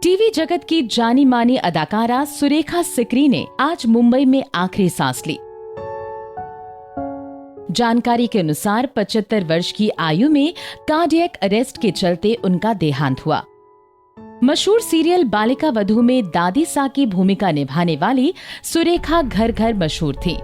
TV जगत की जानी मानी अदाकारा सुरेखा सिकरी ने आज मुंबई में आखिरी सांस ली। जानकारी के अनुसार 75 वर्ष की आयु में कार्डियक अरेस्ट के चलते उनका देहांत हुआ। मशहूर सीरियल बालिका वधू में दादी सा की भूमिका निभाने वाली सुरेखा घर घर मशहूर थी।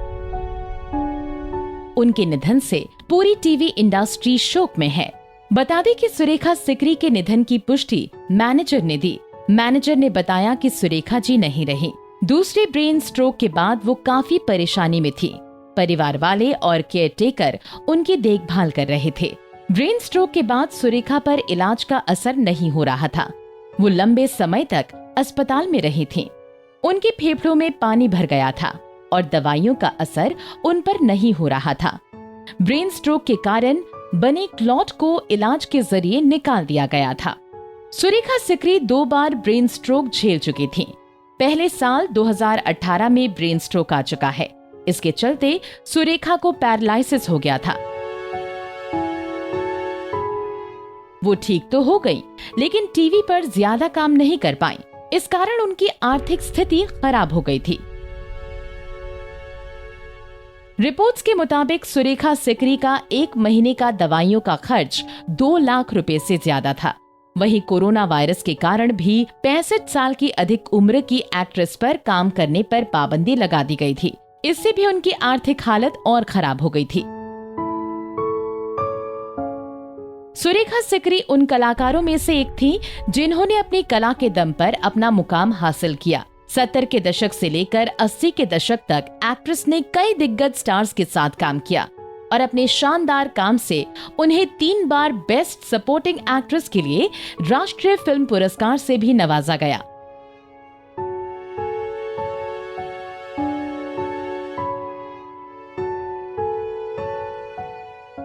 उनके निधन से पूरी टीवी इंडस्ट्री शोक में है। बता दें कि सुरेखा सिकरी के निधन की पुष्टि मैनेजर ने दी। मैनेजर ने बताया कि सुरेखा जी नहीं रही। दूसरे ब्रेन स्ट्रोक के बाद वो काफी परेशानी में थी। परिवार वाले और केयर टेकर उनकी देखभाल कर रहे थे। ब्रेन स्ट्रोक के बाद सुरेखा पर इलाज का असर नहीं हो रहा था। वो लंबे समय तक अस्पताल में रही थीं। उनके फेफड़ों में पानी भर गया था और दवाइयों का असर उन पर नहीं हो रहा था। ब्रेन स्ट्रोक के कारण बने क्लॉट को इलाज के जरिए निकाल दिया गया था। सुरेखा सिकरी 2 बार ब्रेन स्ट्रोक झेल चुकी थीं। पहले साल 2018 में ब्रेन स्ट्रोक आ चुका है। इसके चलते सुरेखा को पैरालिसिस हो गया था। वो ठीक तो हो गई, लेकिन टीवी पर ज्यादा काम नहीं कर पाई। इस कारण उनकी आर्थिक स्थिति खराब हो गई थी। रिपोर्ट्स के मुताबिक सुरेखा सिकरी का 1 महीने का दवाइयों का खर्च 2 लाख रुपए से ज्यादा था। वहीं कोरोना वायरस के कारण भी 65 साल की अधिक उम्र की एक्ट्रेस पर काम करने पर पाबंदी लगा दी गई थी। इससे भी उनकी आर्थिक हालत और खराब हो गई थी। सुरेखा सिकरी उन कलाकारों में से एक थी जिन्होंने अपनी कला के दम पर अपना मुकाम हासिल किया। 70 के दशक से लेकर 80 के दशक तक एक्ट्रेस ने कई दिग्गज स्टार्स के साथ काम किया और अपने शानदार काम से उन्हें 3 बार बेस्ट सपोर्टिंग एक्ट्रेस के लिए राष्ट्रीय फिल्म पुरस्कार से भी नवाजा गया।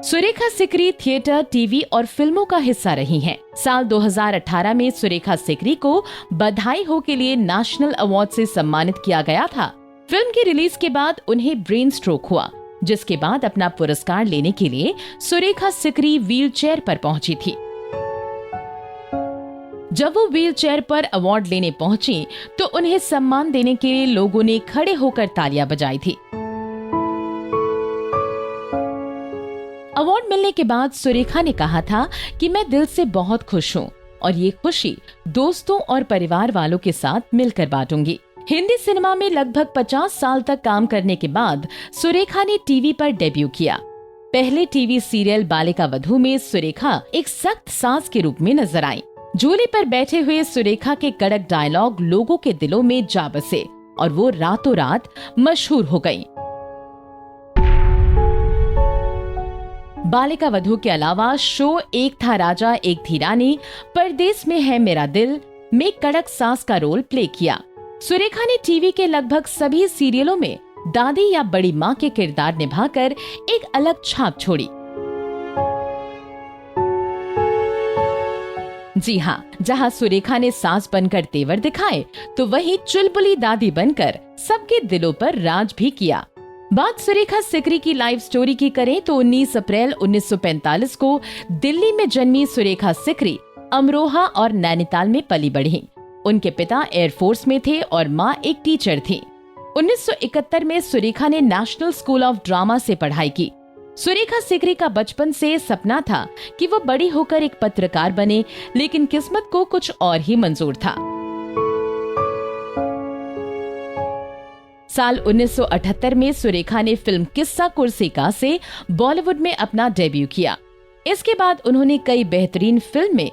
सुरेखा सिकरी थिएटर, टीवी और फिल्मों का हिस्सा रही हैं। साल 2018 में सुरेखा सिकरी को बधाई हो के लिए नेशनल अवार्ड से सम्मानित किया गया था। फिल्म की रिलीज के बाद उन्हें ब्रेन स्ट्रोक हुआ, जिसके बाद अपना पुरस्कार लेने के लिए सुरेखा सिकरी व्हीलचेयर पर पहुंची थी। जब वो व्हीलचेयर पर अवार्ड लेने पहुंची तो उन्हें सम्मान देने के लिए लोगों ने खड़े होकर तालियां बजाई थी। अवार्ड मिलने के बाद सुरेखा ने कहा था कि मैं दिल से बहुत खुश हूँ और ये खुशी दोस्तों और परिवार वालों के साथ मिलकर बांटूंगी। हिंदी सिनेमा में लगभग 50 साल तक काम करने के बाद सुरेखा ने टीवी पर डेब्यू किया। पहले टीवी सीरियल बालिका वधू में सुरेखा एक सख्त सास के रूप में नजर आई। झूले पर बैठे हुए सुरेखा के कड़क डायलॉग लोगों के दिलों में जा बसे और वो रातों रात मशहूर हो गयी। बालिका वधू के अलावा शो एक था राजा एक थी रानी, परदेस में है मेरा दिल में कड़क सास का रोल प्ले किया। सुरेखा ने टीवी के लगभग सभी सीरियलों में दादी या बड़ी माँ के किरदार निभाकर एक अलग छाप छोड़ी। जी हाँ, जहाँ सुरेखा ने सास बनकर तेवर दिखाए तो वहीं चुलबुली दादी बनकर सबके दिलों पर राज भी किया। बात सुरेखा सिकरी की लाइफ स्टोरी की करें तो 19 अप्रैल 1945 को दिल्ली में जन्मी सुरेखा सिकरी अमरोहा और नैनीताल में पली बढ़ी। उनके पिता एयरफोर्स में थे और माँ एक टीचर थी। 1971 में सुरेखा ने नेशनल स्कूल ऑफ ड्रामा से पढ़ाई की। सुरेखा सिकरी का बचपन से सपना था कि वो बड़ी होकर एक पत्रकार बने, लेकिन किस्मत को कुछ और ही मंजूर था। साल 1978 में सुरेखा ने फिल्म किस्सा कुर्सी का से बॉलीवुड में अपना डेब्यू किया। इसके बाद उन्होंने कई बेहतरीन फिल्में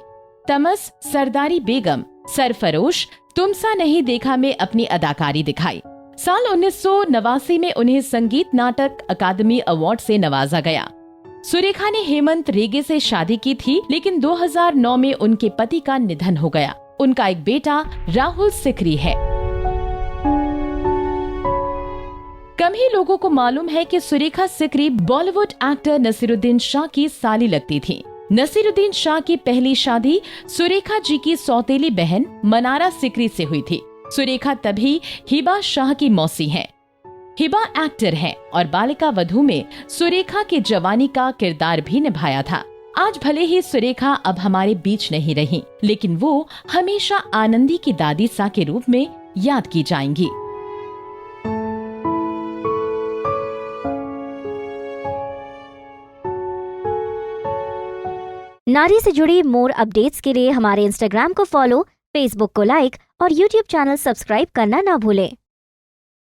तमस, सरदारी बेगम, सरफरोश, तुमसा नहीं देखा में अपनी अदाकारी दिखाई। साल 1989 में उन्हें संगीत नाटक अकादमी अवार्ड से नवाजा गया। सुरेखा ने हेमंत रेगे से शादी की थी, लेकिन 2009 में उनके पति का निधन हो गया। उनका एक बेटा राहुल सिकरी है। कम ही लोगों को मालूम है कि सुरेखा सिकरी बॉलीवुड एक्टर नसीरुद्दीन शाह की साली लगती थी। नसीरुद्दीन शाह की पहली शादी सुरेखा जी की सौतेली बहन मनारा सिकरी से हुई थी। सुरेखा तभी हिबा शाह की मौसी हैं। हिबा एक्टर हैं और बालिका वधू में सुरेखा की जवानी का किरदार भी निभाया था। आज भले ही सुरेखा अब हमारे बीच नहीं रही, लेकिन वो हमेशा आनंदी की दादी सा के रूप में याद की जाएंगी। नारी से जुड़ी मोर अपडेट्स के लिए हमारे इंस्टाग्राम को फॉलो, फेसबुक को लाइक और यूट्यूब चैनल सब्सक्राइब करना ना भूलें।